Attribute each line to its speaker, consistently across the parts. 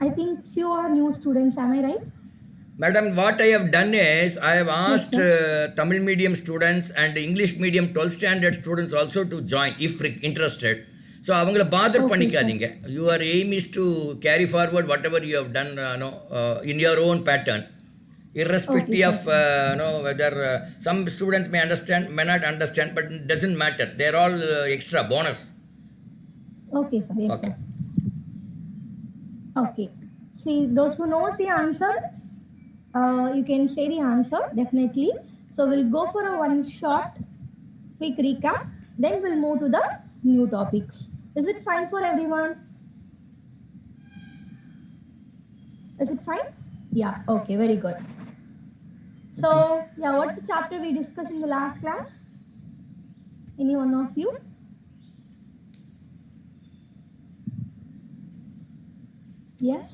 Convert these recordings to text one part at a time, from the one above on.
Speaker 1: I think few are new students, am I right?
Speaker 2: Madam, what I have done is I have asked
Speaker 1: sir.
Speaker 2: Tamil medium students and English medium 12th standard students also to join if interested. So அவங்கள bother
Speaker 1: Okay, sir.
Speaker 2: பண்ணிக்காதீங்க. Your aim is to carry forward whatever you have done in your own pattern. Irrespective
Speaker 1: Okay,
Speaker 2: of
Speaker 1: sir.
Speaker 2: whether some students may understand, may not understand, but it doesn't matter. They're all extra bonus.
Speaker 1: Okay, sir. Yes,
Speaker 2: Okay.
Speaker 1: sir. Okay. See, those who knows the answer, you can say the answer definitely. So we'll go for a one short quick recap. Then we'll move to the new topics. Is it fine for everyone? Is it fine? Yeah. Okay. Very good. So yeah, what's the chapter we discussed in the last class? Any one of you? Yes.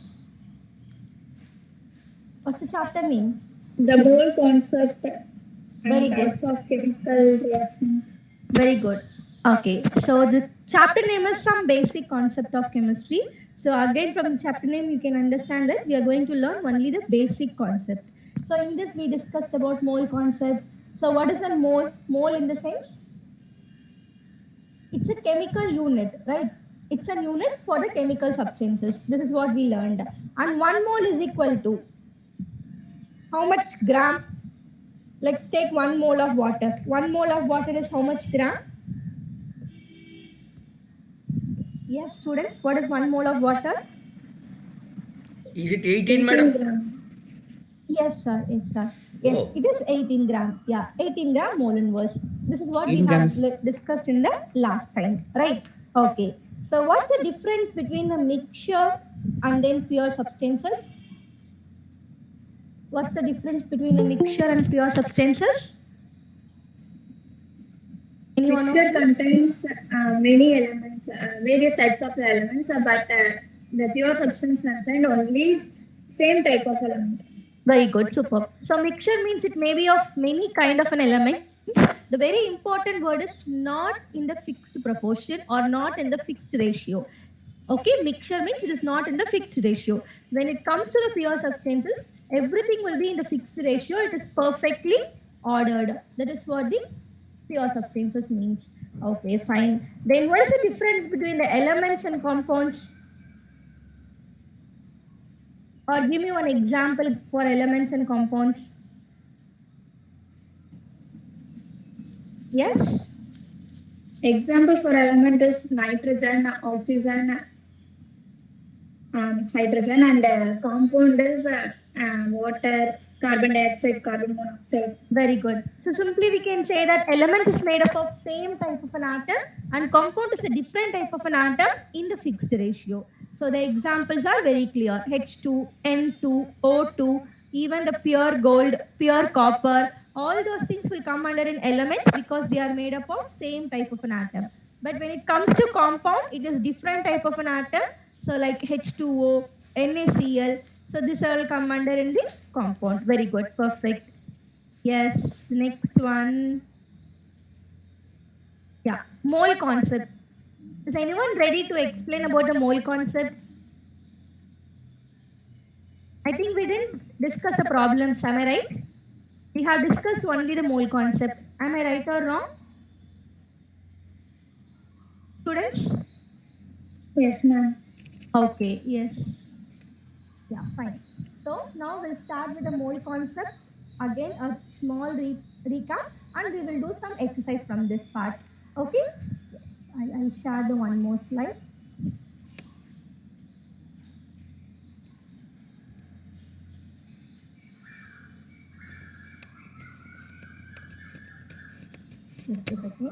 Speaker 1: What's the chapter name?
Speaker 3: The mole concept
Speaker 1: Very
Speaker 3: and
Speaker 1: good.
Speaker 3: types of chemical reactions.
Speaker 1: Very good. Okay, so the chapter name is some basic concept of chemistry. So again, from the chapter name, you can understand that we are going to learn only the basic concept. So in this, we discussed about mole concept. So what is a mole? Mole in the sense? It's a chemical unit, right? It's a unit for the chemical substances. This is what we learned. And 1 mole is equal to how much gram? Let's take 1 mole of water. 1 mole of water is how much gram? Yes, students, what is 1 mole of water?
Speaker 2: Is it 18, madam?
Speaker 1: Yes, sir. Yes, sir. Yes, it is 18 gram. Yeah, 18 gram mole inverse. This is what we have discussed in the last time, right? Okay. So what's the difference between the mixture and then pure substances? What's the difference between the mixture and pure substances? Anyone
Speaker 3: Mixture contains many elements, various types of elements, but the pure substance contains only same type of element.
Speaker 1: Very good, super. So mixture means it may be of many kind of an element. The very important word is not in the fixed proportion or not in the fixed ratio. Okay, mixture means it is not in the fixed ratio. When it comes to the pure substances, everything will be in the fixed ratio. It is perfectly ordered. That is what the pure substances means. Okay, fine. Then what is the difference between the elements and compounds? Or give me one example for elements and compounds. Yes?
Speaker 3: Example for element is nitrogen, oxygen, hydrogen, and compound is water, carbon dioxide, carbon monoxide.
Speaker 1: Very good. So simply we can say that element is made up of same type of an atom and compound is a different type of an atom in the fixed ratio. So the examples are very clear. H2, N2, O2, even the pure gold, pure copper, all those things will come under an elements because they are made up of same type of an atom. But when it comes to compound, it is different type of an atom. So like H2O, NaCl. So this will come under in the compound. Very good. Perfect. Yes. Next one. Yeah. Mole concept. Is anyone ready to explain about the mole concept? I think we didn't discuss the problems. Am I right? We have discussed only the mole concept. Am I right or wrong? Students?
Speaker 3: Yes, ma'am.
Speaker 1: Okay. Yes. Yeah, fine. So now we'll start with the mole concept. Again, a small recap and we will do some exercise from this part. Okay? Yes, I'll share the one more slide. Just a second.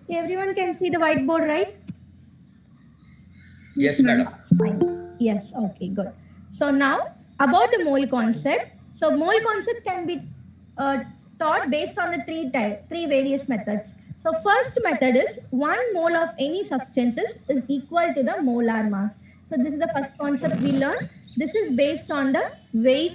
Speaker 1: So everyone can see the whiteboard, right?
Speaker 2: Yes, madam.
Speaker 1: Fine. Yes, okay, good. So now about the mole concept. So mole concept can be taught based on the three various methods. So first method is 1 mole of any substances is equal to the molar mass. So this is the first concept we learned. This is based on the weight,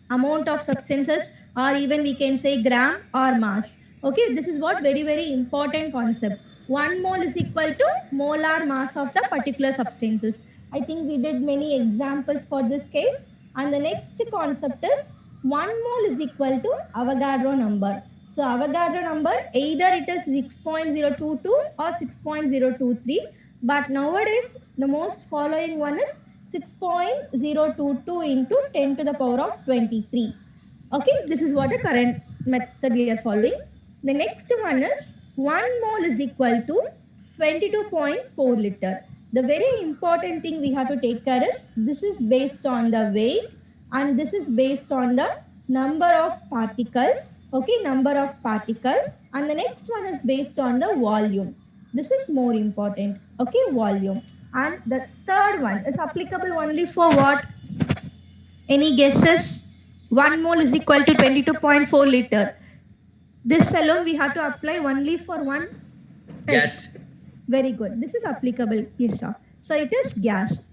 Speaker 1: amount of substances, or even we can say gram or mass. Okay, this is what very important concept. 1 mole is equal to molar mass of the particular substances. I think we did many examples for this case. And the next concept is 1 mole is equal to Avogadro number. So Avogadro number, either it is 6.022 or 6.023. But nowadays, the most following one is 6.022 into 10 to the power of 23. Okay, this is what the current method we are following. The next one is 1 mole is equal to 22.4 liter. The very important thing we have to take care is this is based on the weight and this is based on the number of particle. Okay, number of particle, and the next one is based on the volume. This is more important. Okay, volume. And the third one is applicable only for what? Any guesses? 1 mole is equal to 22.4 liter. This alone we have to apply only for one type.
Speaker 2: Gas.
Speaker 1: Very good. This is applicable. Yes, sir. So it is gas.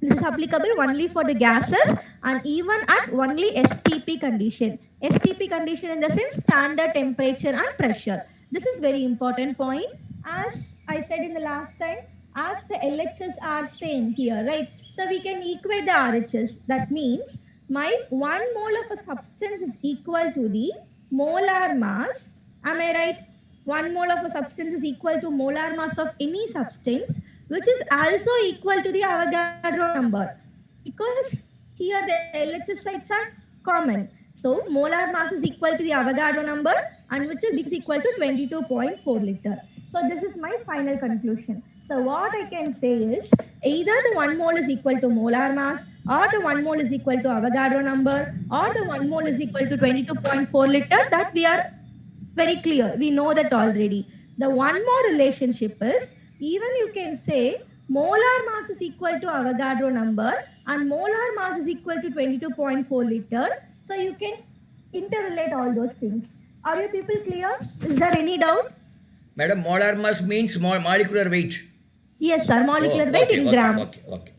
Speaker 1: This is applicable only for the gases and even at only STP condition. STP condition in the sense standard temperature and pressure. This is very important point. As I said in the last time, as the LHS are same here, right? So we can equate the RHS. That means my 1 mole of a substance is equal to the molar mass. Am I right? 1 mole of a substance is equal to molar mass of any substance, which is also equal to the Avogadro number. Because here the LHS sites are common. So molar mass is equal to the Avogadro number and which is equal to 22.4 liter. So this is my final conclusion. So what I can say is either the 1 mole is equal to molar mass or the 1 mole is equal to Avogadro number or the 1 mole is equal to 22.4 liter. That we are very clear. We know that already. The one more relationship is even you can say molar mass is equal to Avogadro number and molar mass is equal to 22.4 liter. So you can interrelate all those things. Are you people clear? Is there any doubt?
Speaker 2: Madam, molar mass means molecular weight.
Speaker 1: Yes, sir. Molecular weight in gram.
Speaker 2: Okay.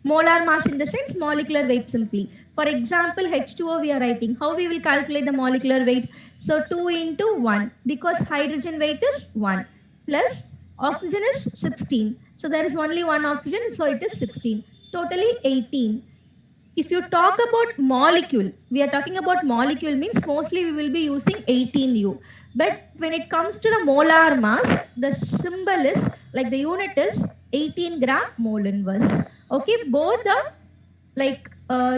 Speaker 1: Molar mass in the sense molecular weight simply. For example, H2O we are writing. How we will calculate the molecular weight? So 2 into 1 because hydrogen weight is 1 plus oxygen is 16. So there is only one oxygen, so it is 16. Totally 18. If you talk about molecule, we are talking about molecule means mostly we will be using 18U. But when it comes to the molar mass, the symbol is like the unit is 18 gram mole inverse. Okay, both the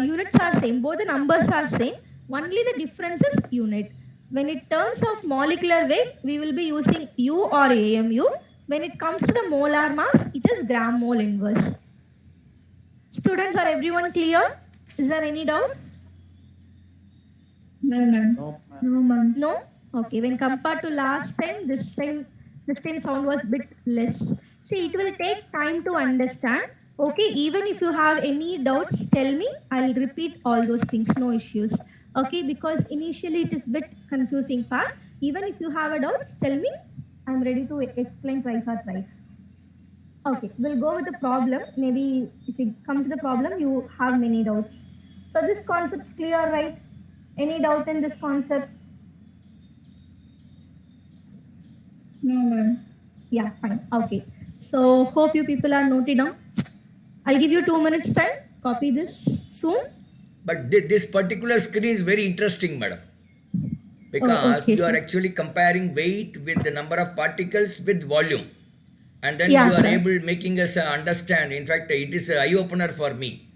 Speaker 1: units are same, both the numbers are same. Only the difference is unit. When it terms of molecular weight, we will be using U or AMU. When it comes to the molar mass, it is gram mole inverse. Students, are everyone clear? Is there any doubt?
Speaker 3: No, ma'am.
Speaker 1: No, ma'am. No? Okay, when compared to last time, this time sound was bit less. See, it will take time to understand. Okay, even if you have any doubts, tell me. I'll repeat all those things, no issues. Okay, because initially it is bit confusing part. Even if you have a doubts, tell me. I'm ready to explain twice or thrice. Okay, we'll go with the problem. Maybe if we come to the problem, you have many doubts. So this concept's clear, right? Any doubt in this concept?
Speaker 3: No, ma'am.
Speaker 1: Yeah, fine. Okay. So hope you people are noted down. I'll give you 2 minutes time. Copy this soon.
Speaker 2: But this particular screen is very interesting, madam. Because
Speaker 1: okay,
Speaker 2: you are
Speaker 1: sir.
Speaker 2: actually comparing weight with the number of particles with volume. And then
Speaker 1: Yeah,
Speaker 2: you are
Speaker 1: sir.
Speaker 2: making us understand. In fact, it is an eye-opener for me.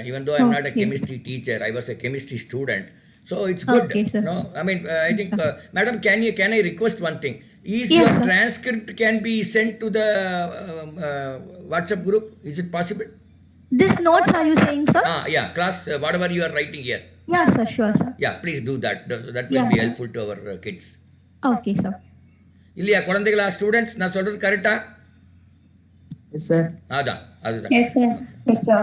Speaker 2: Even though I am not a
Speaker 1: Okay.
Speaker 2: chemistry teacher, I was a chemistry student. So it's good.
Speaker 1: Okay, sir.
Speaker 2: No, I mean, I
Speaker 1: Yes,
Speaker 2: think,
Speaker 1: sir.
Speaker 2: madam, can I request one thing? Is
Speaker 1: Yes,
Speaker 2: your
Speaker 1: sir.
Speaker 2: transcript can be sent to the WhatsApp group? Is it possible?
Speaker 1: This notes are you saying, sir?
Speaker 2: Yeah, class, whatever you are writing here.
Speaker 1: Yeah, sir. Sure, sir.
Speaker 2: Yeah, please do that. That will
Speaker 1: Yeah,
Speaker 2: be
Speaker 1: sir.
Speaker 2: helpful to our kids.
Speaker 1: Okay, sir.
Speaker 2: இல்லையா குழந்தைகளா students நான் சொல்றது கரெக்டா?
Speaker 4: Yes, sir.
Speaker 2: அதுதான்.
Speaker 3: Yes, sir. Yes, sir.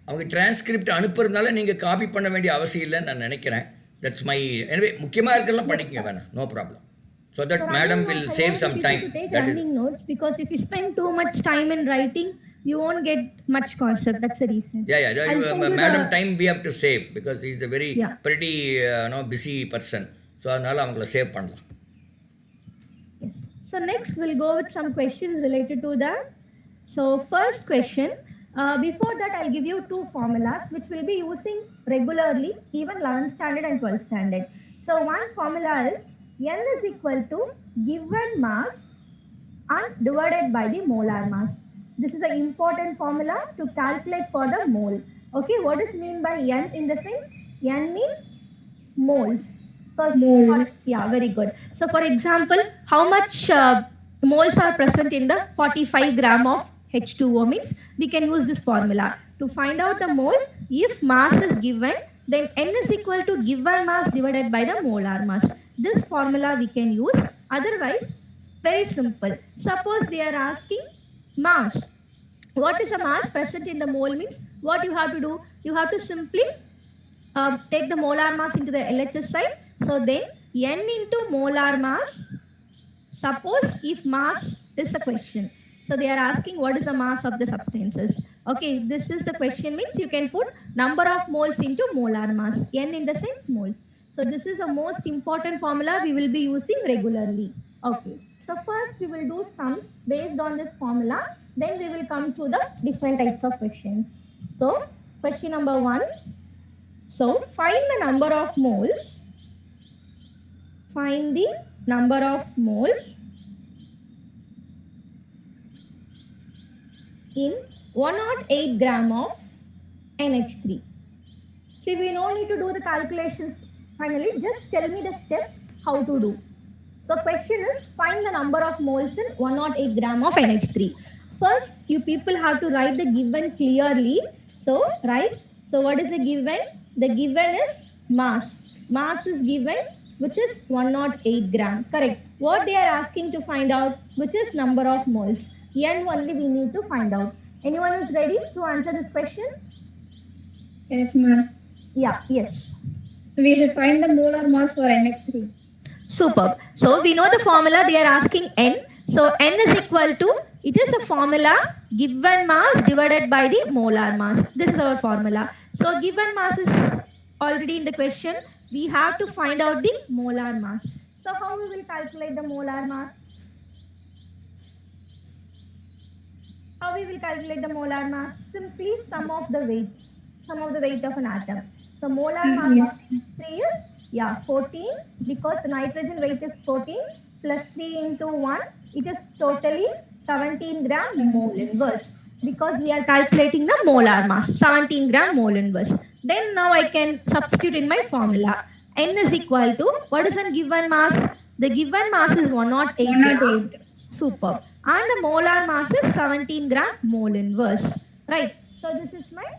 Speaker 2: அவங்க transcript அனுப்புறதுனால நீங்கள் copy பண்ண வேண்டிய அவசியம் இல்லைன்னு நான் நினைக்கிறேன். தட்ஸ் மை எனவே முக்கியமாக இருக்கலாம் பண்ணிக்கங்க வேணாம், no problem. So that madam will save some time.
Speaker 1: To take
Speaker 2: That is
Speaker 1: running notes, because if you spend too much time in writing, you won't get much concept. That's the reason.
Speaker 2: yeah.
Speaker 1: I'll send you
Speaker 2: Madam
Speaker 1: the-
Speaker 2: time we have to save because he is a very
Speaker 1: Yeah.
Speaker 2: pretty busy person. So அதனால அவங்கள save பண்ணலாம்.
Speaker 1: Yes. So next we'll go with some questions related to that. So first question, before that I'll give you two formulas which we'll be using regularly, even 11th standard and 12th standard. So one formula is N is equal to given mass and divided by the molar mass. This is an important formula to calculate for the mole. Okay, what is mean by N in the sense? N means moles. So, yeah, very good. So, for example, how much moles are present in the 45 gram of H2O means we can use this formula to find out the mole. If mass is given, then N is equal to given mass divided by the molar mass. This formula we can use. Otherwise, very simple. Suppose they are asking mass. What is a mass present in the mole means what you have to do? You have to simply take the molar mass into the LHS side. So then N into molar mass. Suppose if mass is a question. So they are asking what is the mass of the substances. Okay, this is the question means you can put number of moles into molar mass. N in the sense moles. So this is a most important formula we will be using regularly. Okay, so first we will do sums based on this formula. Then we will come to the different types of questions. So question number 1. So find the number of moles. Find the number of moles in 108 gram of NH3. See, we no need to do the calculations. Finally, just tell me the steps how to do. So question is find the number of moles in 108 gram of NH3. First, you people have to write the given clearly. So, right? So, what is the given? The given is mass. Mass is given, which is 108 gram. Correct. What they are asking to find out, which is number of moles. N only we need to find out. Anyone is ready to answer this question?
Speaker 3: Yes, ma'am.
Speaker 1: Yeah, yes.
Speaker 3: We should find the molar mass for NH3.
Speaker 1: Superb. So we know the formula, they are asking N. So N is equal to, it is a formula given mass divided by the molar mass. This is our formula. So given mass is already in the question. We have to find out the molar mass. So how we will calculate the molar mass? How we will calculate the molar mass? Simply sum of the weights. Sum of the weight of an atom. So molar mass
Speaker 3: Yes.
Speaker 1: of 3 is 14 because the nitrogen weight is 14 plus 3 into 1. It is totally 17 gram mole inverse because we are calculating the molar mass. 17 gram mole inverse. Then now I can substitute in my formula. N is equal to, what is the given mass? The given mass is 108 gram. Superb. And the molar mass is 17 gram mole inverse. Right. So this is my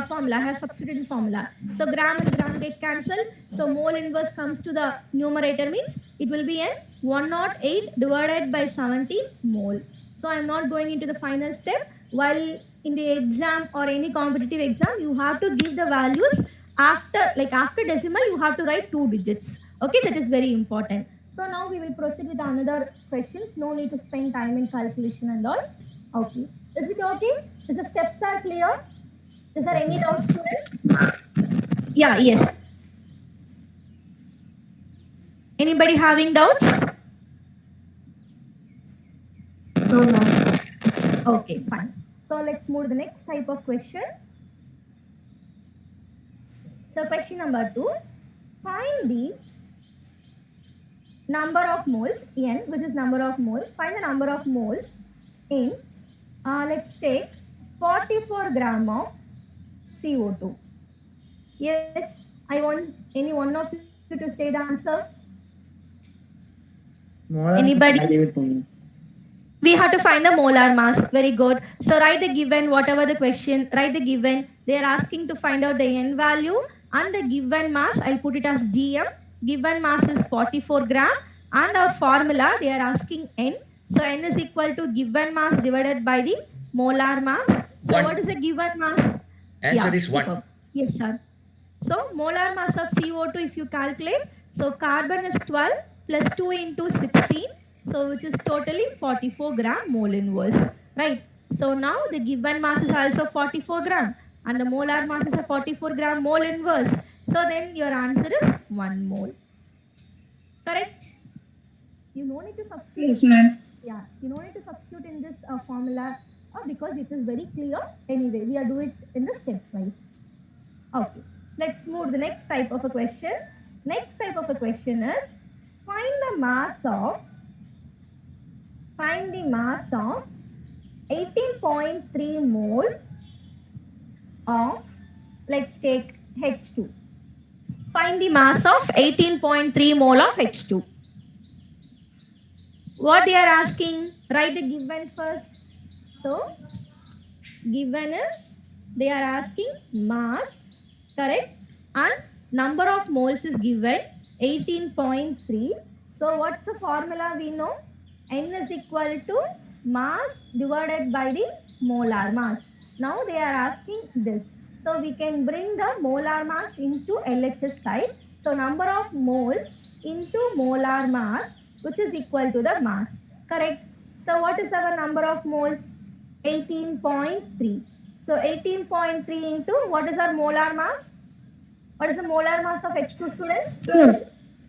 Speaker 1: formula. I have substituted formula. So gram and gram get cancelled. So mole inverse comes to the numerator means it will be an 108 divided by 17 mole. So I am not going into the final step. While in the exam or any competitive exam, you have to give the values after decimal, you have to write 2 digits. Okay, that is very important. So now we will proceed with another questions. No need to spend time in calculation and all. Okay. Is it okay? Is the steps are clear? Is there any doubts, students? Yeah, yes. Anybody having doubts?
Speaker 3: No, ma'am.
Speaker 1: Okay, fine. So let's move to the next type of question. So question number 2. Find the number of moles, N, which is number of moles. Find the number of moles in, let's take 44 gram of CO2. Yes, I want any one of you to say the answer.
Speaker 4: Molar,
Speaker 1: Anybody?
Speaker 4: I give it to me.
Speaker 1: We have to find the molar mass. Very good. So write the given, whatever the question, write the given. They are asking to find out the N value and the given mass. I'll put it as GM. Given mass is 44 gram and our formula, they are asking N. So N is equal to given mass divided by the molar mass. So
Speaker 2: One.
Speaker 1: what is the given mass?
Speaker 2: Answer is 1.
Speaker 1: superb. Yes, sir. So molar mass of CO2, if you calculate, so carbon is 12 plus 2 into 16, so which is totally 44 gram mole inverse, right? So now the given mass is also 44 gram and the molar mass is a 44 gram mole inverse. So then your answer is 1 mole. Correct? You no need to substitute.
Speaker 3: Yes, ma'am.
Speaker 1: Yeah, you no need to substitute in this formula because it is very clear. Anyway, we are doing it in the stepwise. Okay, let's move to the next type of a question. Next type of a question is find the mass of 18.3 mole of, let's take H2. Find the mass of 18.3 mole of H2. What they are asking? Write the given first. So, given is they are asking mass, correct? And number of moles is given 18.3. So, what's the formula we know? N is equal to mass divided by the molar mass. Now they are asking this. So, we can bring the molar mass into LHS side. So, number of moles into molar mass, which is equal to the mass, correct? So what is our number of moles? 18.3. So 18.3 into what is our molar mass? What is the molar mass of H2, students?
Speaker 3: 2.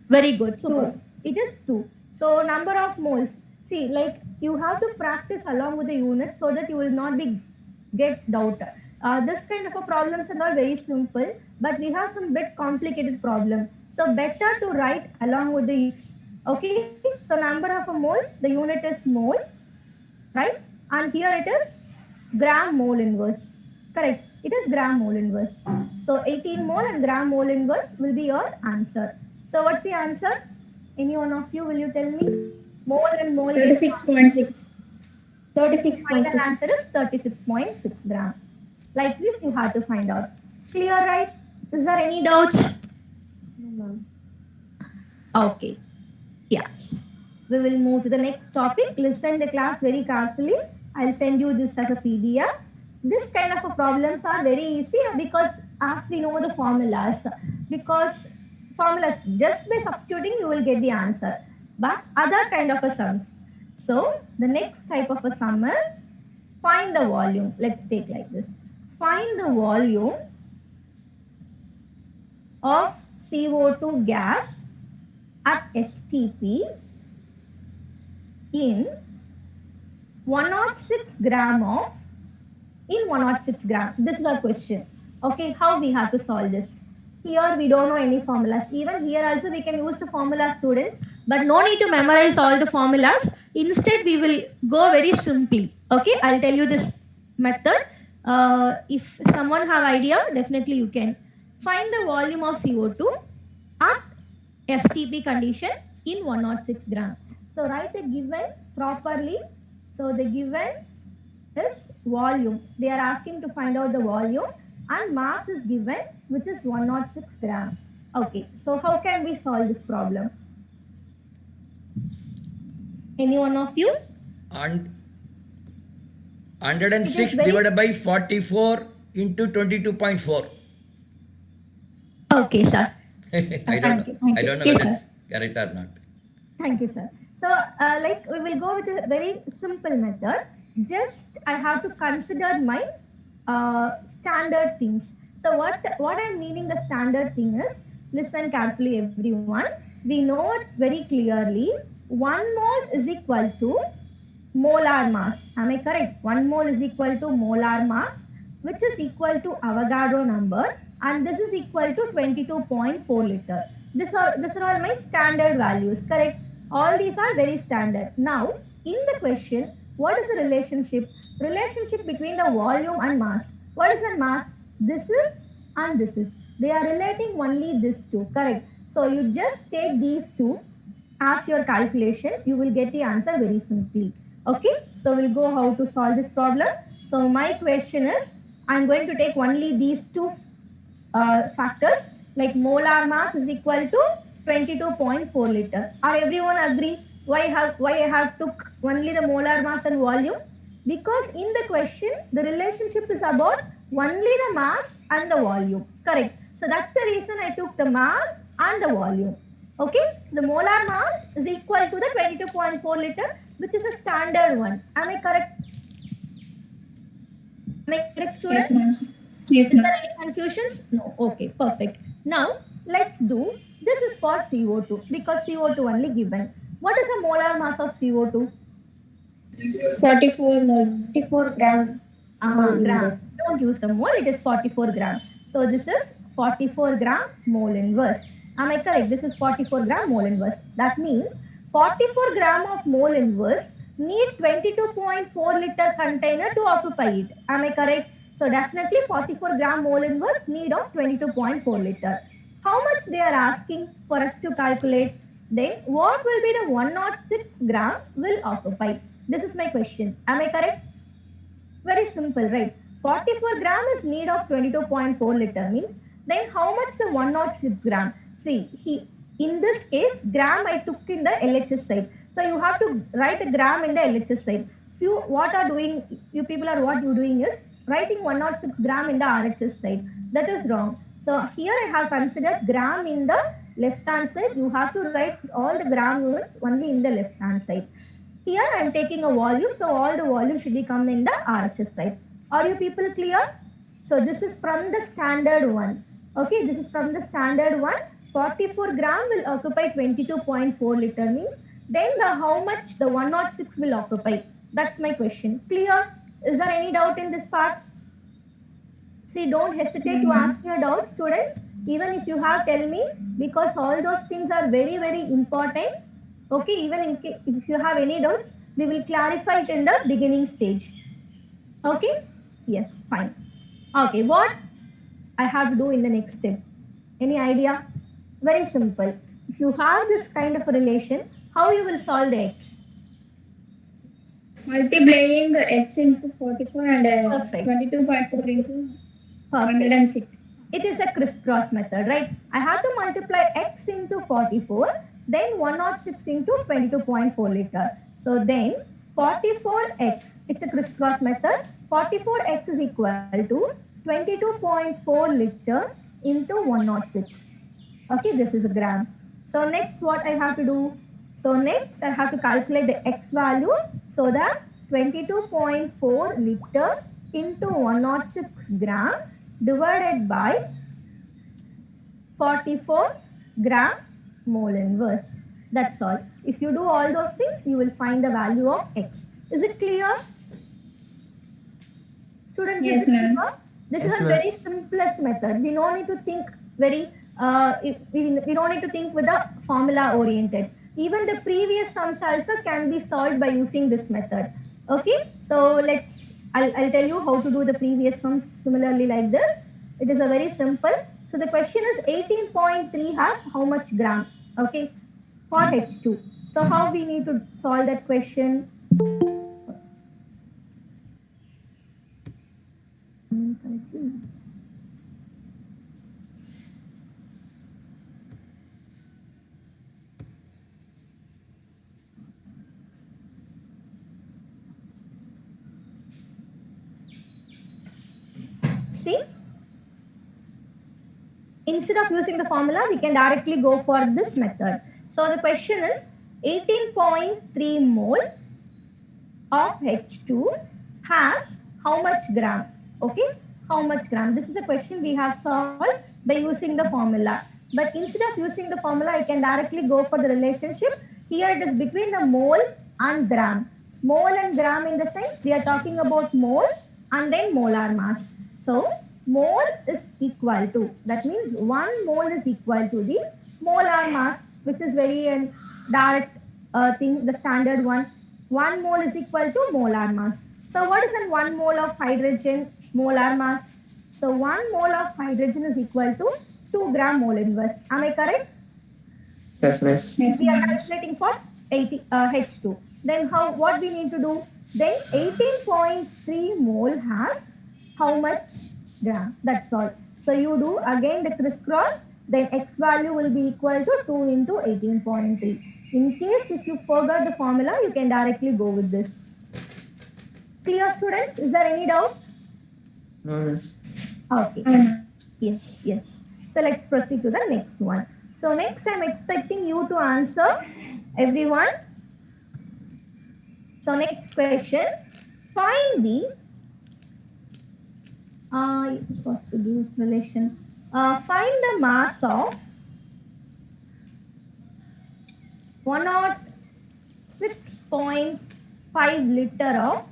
Speaker 1: Very good, super. It is 2. So number of moles. See, like you have to practice along with the unit so that you will not get doubt. This kind of a problems are not very simple, but we have some bit complicated problem. So better to write along with the units. Okay, so number of a mole, the unit is mole, right? And here it is gram mole inverse, correct? It is gram mole inverse. So 18 mole and gram mole inverse will be your answer. So what's the answer? Any one of you, will you tell me? Mole and mole.
Speaker 3: 36.6. 36.6.
Speaker 1: Final answer is 36.6 gram. Like this, you have to find out. Clear, right? Is there any doubts? Okay. Yes. We will move to the next topic. Listen the class very carefully. I'll send you this as a PDF. This kind of a problems are very easy because as we know the formulas, because formulas just by substituting you will get the answer. But other kind of a sums. So the next type of a sum is find the volume. Let's take like this. Find the volume of CO2 gas at STP in 106 gram of, in 106 gram. This is our question. Okay, how we have to solve this? Here we don't know any formulas. Even here also we can use the formula, students, but no need to memorize all the formulas. Instead we will go very simply. Okay, I'll tell you this method. If someone have idea, definitely you can. Find the volume of CO2 at STP condition in 106 gram. So write the given properly. So the given is volume. They are asking to find out the volume and mass is given, which is 106 gram. Okay, so how can we solve this problem? Any one of you?
Speaker 2: And 106
Speaker 1: It is very-
Speaker 2: divided by 44 into 22.4.
Speaker 1: Okay, sir.
Speaker 2: I
Speaker 1: Thank
Speaker 2: don't
Speaker 1: you,
Speaker 2: know.
Speaker 1: thank
Speaker 2: I
Speaker 1: you.
Speaker 2: don't know
Speaker 1: Yes,
Speaker 2: whether
Speaker 1: sir.
Speaker 2: it's correct or not.
Speaker 1: Thank you, sir. So, like we will go with a very simple method. Just I have to consider my standard things. So, what I'm meaning the standard thing is, listen carefully, everyone. We know it very clearly. 1 mole is equal to molar mass. Am I correct? 1 mole is equal to molar mass, which is equal to Avagadro number, and this is equal to 22.4 liter. These are all my standard values, correct? All these are very standard. Now, in the question, what is the relationship? Relationship between the volume and mass. What is the mass? This is and this is. They are relating only these two, correct? So you just take these two as your calculation. You will get the answer very simply. Okay, so we'll go how to solve this problem. So my question is, I'm going to take only these two factors, like molar mass is equal to 22.4 liter. Are everyone agree? Why I have took only the molar mass and volume? Because in the question, the relationship is about only the mass and the volume. Correct. So that's the reason I took the mass and the volume. Okay. So the molar mass is equal to the 22.4 liter, which is a standard one. Am I correct? Am I correct, students?
Speaker 3: Yes, ma'am. Yes,
Speaker 1: Is
Speaker 3: ma'am.
Speaker 1: there any confusions? No. Okay, perfect. Now, let's do, this is for CO2 because CO2 only given. What is the molar mass of CO2?
Speaker 3: 44 mole. 44 gram.
Speaker 1: Gram. Don't use a mole, it is 44 gram. So this is 44 gram mole inverse. Am I correct? This is 44 gram mole inverse. That means 44 gram of mole inverse need 22.4 liter container to occupy it. Am I correct? So definitely 44 gram mole inverse need of 22.4 liter. How much they are asking for us to calculate? Then what will be the 106 gram will occupy? This is my question. Am I correct? Very simple, right? 44 gram is need of 22.4 liter means then how much the 106 gram? See, in this case, gram I took in the LHS side. So you have to write a gram in the LHS side. You people are what you doing is writing 106 gram in the RHS side. That is wrong. So here I have considered gram in the left hand side. You have to write all the gram units only in the left hand side. Here I am taking a volume, so all the volume should be come in the RHS side. Are you people clear? So this is from the standard one. Okay, this is from the standard one. 44 gram will occupy 22.4 liter means then how much the 106 will occupy? That's my question. Clear? Is there any doubt in this part? See, don't hesitate to ask your doubts, students. Even if you have, tell me, because all those things are very, very important. Okay, even if you have any doubts, we will clarify it in the beginning stage. Okay? Yes, fine. Okay, what I have to do in the next step? Any idea? Very simple. If you have this kind of a relation, how you will solve the x?
Speaker 3: Multiplying x into 44 and
Speaker 1: Perfect.
Speaker 3: 22.4 into
Speaker 1: Perfect.
Speaker 3: 106.
Speaker 1: It is a crisscross method, right? I have to multiply x into 44, then 106 into 22.4 liter. So then 44x, it's a crisscross method. 44x is equal to 22.4 liter into 106. Okay, this is a gram. So next what I have to do? So next I have to calculate the x value. So that 22.4 liter into 106 gram divided by 44 gram mole inverse. That's all. If you do all those things, you will find the value of x. Is it clear? Students,
Speaker 3: Yes,
Speaker 1: is it
Speaker 3: ma'am.
Speaker 1: clear? This
Speaker 4: Yes,
Speaker 1: is a
Speaker 4: ma'am.
Speaker 1: very simplest method. We don't need to think we don't need to think with the formula oriented. Even the previous sums also can be solved by using this method. Okay, so I'll tell you how to do the previous sums similarly like this. It is a very simple. So the question is 18.3 has how much gram? Okay, for H2. So how we need to solve that question? See, instead of using the formula, we can directly go for this method. So the question is 18.3 mole of H2 has how much gram? Okay, how much gram? This is a question we have solved by using the formula. But instead of using the formula, I can directly go for the relationship. Here it is between the mole and gram. Mole and gram in the sense we are talking about mole and then molar mass. So mole is equal to, that means 1 mole is equal to the molar mass, which is very direct thing, the standard one. 1 mole is equal to molar mass. So what is an 1 mole of hydrogen molar mass? So 1 mole of hydrogen is equal to 2 gram mole inverse. Am I correct?
Speaker 4: Yes, miss.
Speaker 1: We are calculating for H2. Then what we need to do? Then 18.3 mole has how much gram? That's all. So you do again the crisscross, then x value will be equal to 2 into 18.3. In case if you forgot the formula, you can directly go with this. Clear, students? Is there any doubt?
Speaker 4: No, miss.
Speaker 1: Okay. Yes, yes. So let's proceed to the next one. So next I'm expecting you to answer, everyone. So next question, find the, this was to give relation. Find the mass of 106.5 liter of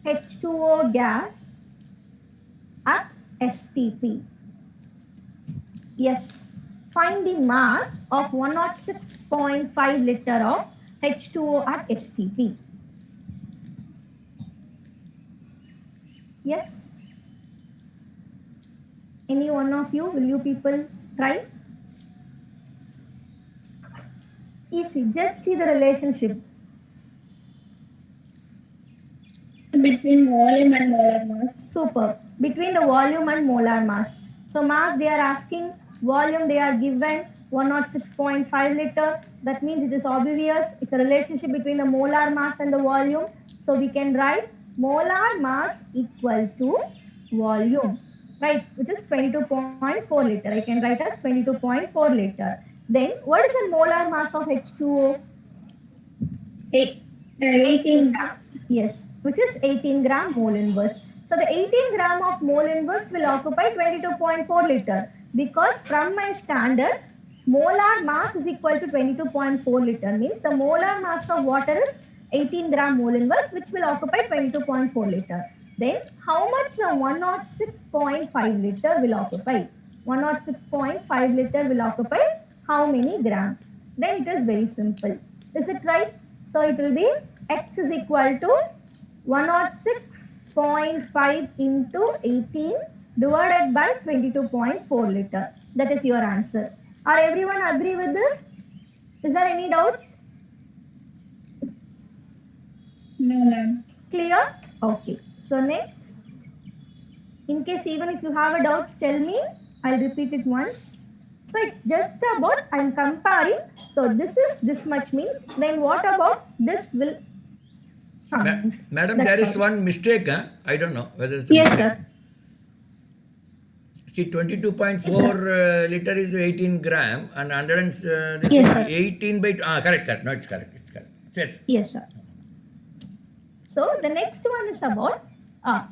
Speaker 1: H2O gas at STP. Yes, find the mass of 106.5 liter of H2O at STP. Yes. Any one of you, will you people try? Easy, just see the relationship.
Speaker 3: Between volume and molar mass.
Speaker 1: Super. Between the volume and molar mass. So mass they are asking, volume they are given 106.5 liter. That means it is obvious. It's a relationship between the molar mass and the volume. So we can write molar mass equal to volume, right? Which is 22.4 liter. I can write as 22.4 liter. Then what is the molar mass of H2O?
Speaker 3: 18 gram.
Speaker 1: Yes, which is 18 gram mole inverse. So the 18 gram of mole inverse will occupy 22.4 liter because from my standard, molar mass is equal to 22.4 liter means the molar mass of water is 18 gram mole inverse which will occupy 22.4 liter. Then how much the 106.5 liter will occupy? 106.5 liter will occupy how many gram? Then it is very simple. Is it right? So it will be X is equal to 106.5 into 18 divided by 22.4 liter. That is your answer. Are everyone agree with this? Is there any doubt?
Speaker 3: No, ma'am.
Speaker 1: Clear? Okay. So next, in case even if you have a doubt, tell me. I'll repeat it once. So it's just about I'm comparing. So this is this much means. Then what about this will come?
Speaker 2: Madam,
Speaker 1: That's
Speaker 2: there is
Speaker 1: all.
Speaker 2: one mistake. I don't know whether it's a
Speaker 1: Yes,
Speaker 2: mistake.
Speaker 1: sir.
Speaker 2: See, 22.4 liter is 18 gram and 100 this
Speaker 1: Yes,
Speaker 2: is
Speaker 1: sir.
Speaker 2: 18 by correct. No, it's correct. It's correct. Yes.
Speaker 1: Yes, sir. So the next one is about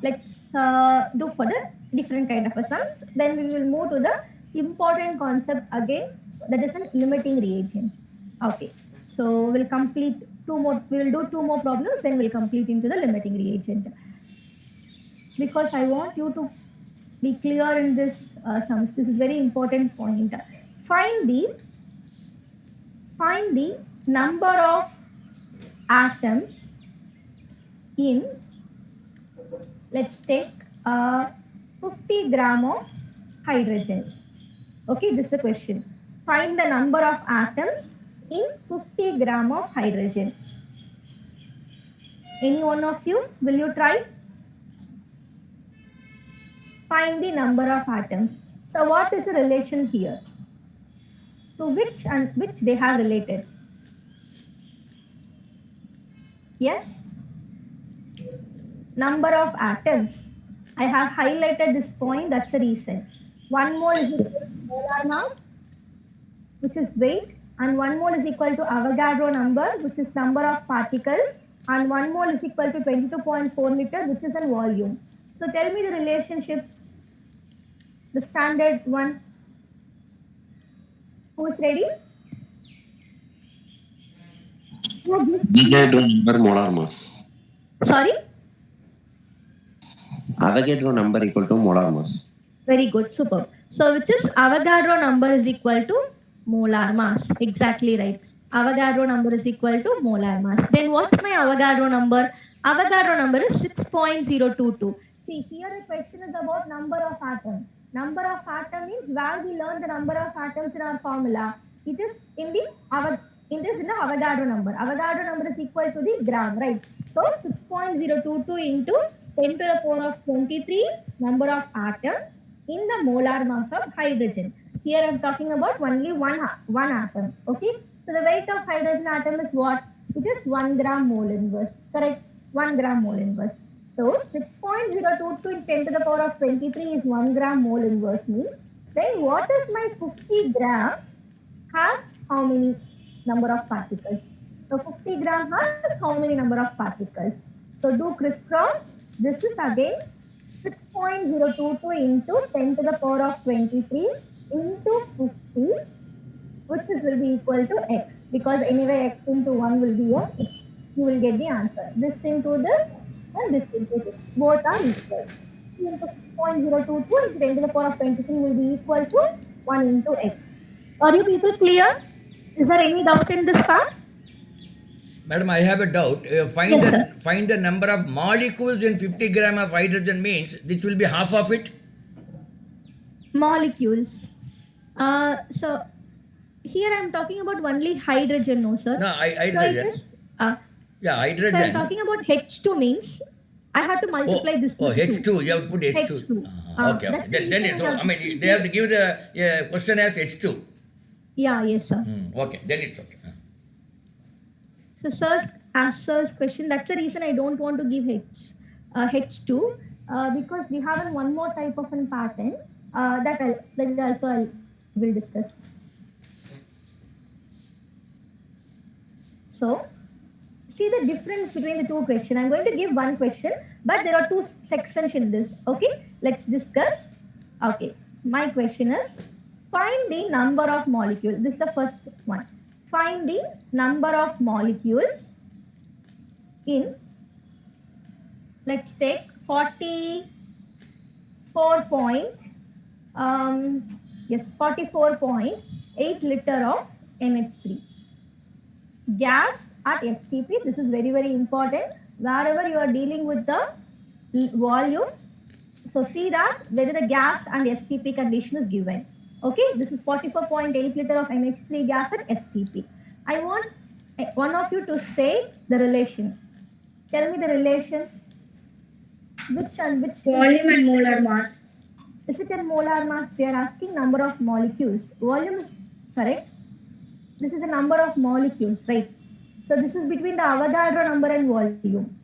Speaker 1: let's do for the different kind of a sums. Then we will move to the important concept again, that is an limiting reagent. Okay, so we'll complete two more. We will do two more problems, then we'll complete into the limiting reagent. Because I want you to be clear in this sums. This is very important point. Find the number of atoms in, let's take 50 gram of hydrogen. Okay, this is a question. Find the number of atoms in 50 gram of hydrogen. Any one of you, will you try? Find the number of atoms. So what is the relation here? To which and which they have related? Yes? Number of atoms. I have highlighted this point, that's the reason. 1 mole is equal to molar mass, which is weight, and 1 mole is equal to Avogadro number, which is number of particles, and 1 mole is equal to 22.4 liter, which is in volume. So tell me the relationship, the standard one. Who is ready?
Speaker 5: Avogadro number molar mass.
Speaker 1: Sorry?
Speaker 5: Avogadro number equal to molar mass.
Speaker 1: Very good, superb. So which is Avogadro number is equal to molar mass. Exactly right. Avogadro number is equal to molar mass. Then what's my Avogadro number? Avogadro number is 6.022. See, here the question is about number of atom. Number of atom means where we learn the number of atoms in our formula. It is in the Avogadro number. Avogadro number is equal to the gram, right? So 6.022 into 10 to the power of 23 number of atom in the molar mass of hydrogen. Here I am talking about only one atom. Okay. So the weight of hydrogen atom is what? It is 1 gram mole inverse. Correct. 1 gram mole inverse. So 6.022 in 10 to the power of 23 is 1 gram mole inverse means, then what is my 50 gram has how many number of particles? So 50 gram has how many number of particles? So do crisscross. This is again 6.022 into 10 to the power of 23 into 50, which is will be equal to x, because anyway x into 1 will be a x. You will get the answer. This into this and this into this. Both are equal. 2 into 6.022 into 10 to the power of 23 will be equal to 1 into x. Are you people clear? Is there any doubt in this part?
Speaker 2: Madam, I have a doubt.
Speaker 1: Yes, sir.
Speaker 2: Find the number of molecules in 50 gram of hydrogen means this will be half of it.
Speaker 1: Molecules. So here I am talking about only hydrogen, no sir.
Speaker 2: No,
Speaker 1: So it
Speaker 2: hydrogen.
Speaker 1: is,
Speaker 2: Yeah,
Speaker 1: so I am
Speaker 2: hydrogen.
Speaker 1: talking about H2 means I have to multiply this with
Speaker 2: H2. You have to put H2.
Speaker 1: H2.
Speaker 2: Okay.
Speaker 1: That's the
Speaker 2: Then
Speaker 1: reason
Speaker 2: it's
Speaker 1: I have
Speaker 2: I mean, they have to give the question as H2.
Speaker 1: Yeah, yes sir.
Speaker 2: Okay, then it's okay.
Speaker 1: So sir's question, that's the reason I don't want to give H2 because we have one more type of an pattern that I will discuss. So see the difference between the two questions. I'm going to give one question, but there are two sections in this. Okay, let's discuss. Okay, my question is, find the number of molecules. This is the first one. Find the number of molecules in, let's take 44.8 liter of NH3. Gas at STP, this is very, very important. Wherever you are dealing with the volume, so see that whether the gas and STP condition is given. Okay, this is 44.8 liter of NH3 gas at STP. I want one of you to say the relation. Tell me the relation. Which and which?
Speaker 3: Volume and molar mass.
Speaker 1: Is it a molar mass? They are asking number of molecules. Volume is correct. This is a number of molecules, right? So this is between the Avogadro number and volume.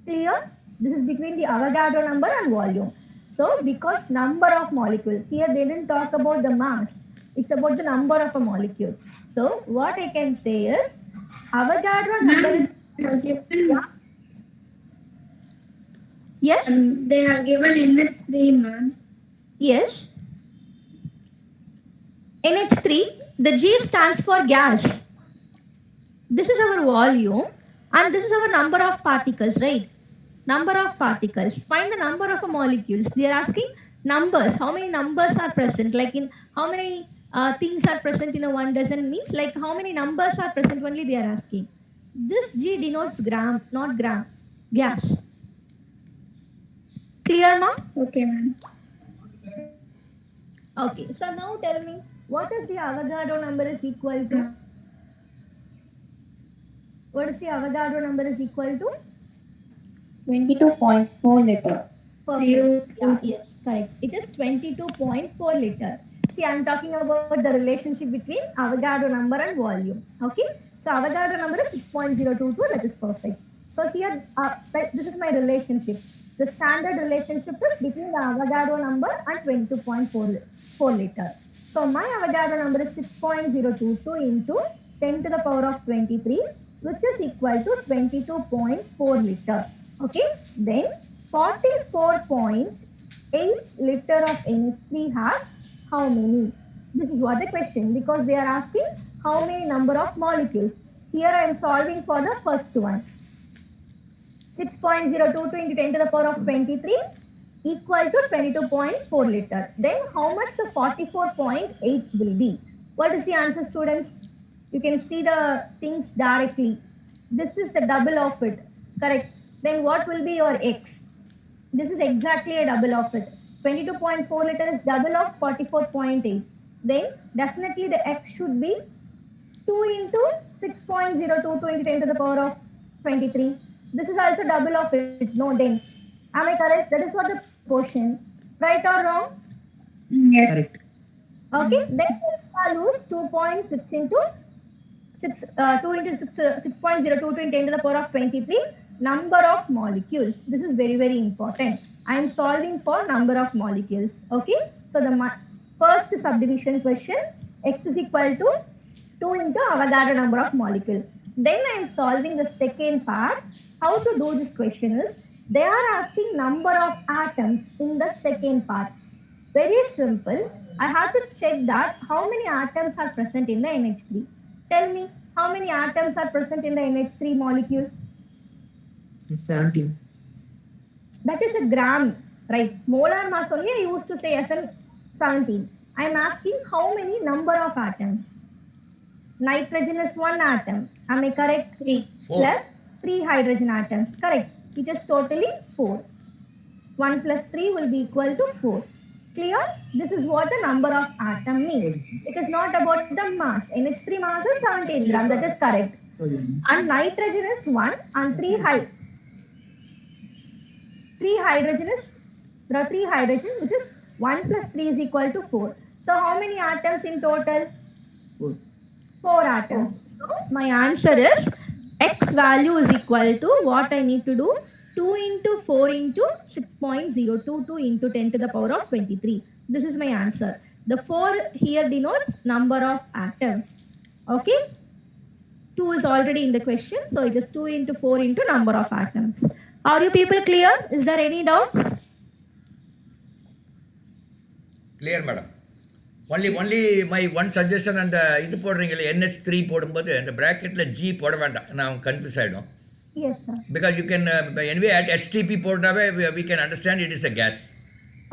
Speaker 1: Clear? This is between the Avogadro number and volume. So because number of molecule, here they didn't talk about the mass. It's about the number of a molecule. So what I can say is Avogadro number is, yeah. Yes.
Speaker 3: They have given NH3, ma'am.
Speaker 1: Yes. NH3, the G stands for gas. This is our volume and this is our number of particles, right? Number of particles. Find the number of molecules. They are asking numbers. How many numbers are present? Like in how many things are present in a 1 dozen means like how many numbers are present only they are asking. This G denotes gram, not gram. Gas. Clear now?
Speaker 3: Okay, ma'am.
Speaker 1: Okay, so now tell me, what is the Avogadro number is equal to? What is the Avogadro number is equal to?
Speaker 3: 22.4 liter.
Speaker 1: Perfect. Yeah, yes, correct. It is 22.4 liter. See, I'm talking about the relationship between Avogadro number and volume. Okay, so Avogadro number is 6.022. That is perfect. So here, this is my relationship. The standard relationship is between the Avogadro number and 22.4 liter. So my Avogadro number is 6.022 into 10 to the power of 23, which is equal to 22.4 liter. Okay, then 44.8 liter of NH3 has how many? This is what the question, because they are asking how many number of molecules. Here I am solving for the first one. 6.022 into 10 to the power of 23 equal to 22.4 liter. Then how much the 44.8 will be? What is the answer, students? You can see the things directly. This is the double of it, correct? Then what will be your X? This is exactly a double of it. 22.4 liter is double of 44.8. Then definitely the X should be 2 into 6.022 into 10 to the power of 23. This is also double of it. No, then. Am I correct? That is what the question. Right or wrong?
Speaker 3: Yes.
Speaker 4: Correct.
Speaker 1: Okay. Then X value is 2.6 into 6, 2 into 6.022 into 10 to the power of 23. number of molecules. This is very, very important. I am solving for number of molecules. Okay. So the first subdivision question, x is equal to 2 into Avogadro number of molecule. Then I am solving the second part. How to do this question is, they are asking number of atoms in the second part. Very simple. I have to check that how many atoms are present in the NH3. Tell me, how many atoms are present in the NH3 molecule?
Speaker 4: 17.
Speaker 1: That is a gram, right? Molar mass only I used to say as an 17. I am asking how many number of atoms. Nitrogen is 1 atom. Am I correct? 3.
Speaker 2: 4.
Speaker 1: Plus 3 hydrogen atoms. Correct. It is totally 4. 1 plus 3 will be equal to 4. Clear? This is what the number of atom means. It is not about the mass. NH3 mass is 17 gram. That is correct. And nitrogen is 1 and 3 hydrogen is, there are 3 hydrogen, which is 1 plus 3 is equal to 4. So how many atoms in total? 4 atoms. So my answer is x value is equal to what I need to do? 2 into 4 into 6.022 into 10 to the power of 23. This is my answer. The 4 here denotes number of atoms. Okay. 2 is already in the question. So it is 2 into 4 into number of atoms. Are you people clear? Is there any doubts?
Speaker 2: Clear, madam. Only my one suggestion and இது போடுறீங்களே NH3 போடும்போது அந்த bracketல G போட வேண்டாம். நான் confuse ஆயிடும்.
Speaker 1: Yes, sir.
Speaker 2: Because you can anyway at HTP போட்டாவே we can understand it is a gas.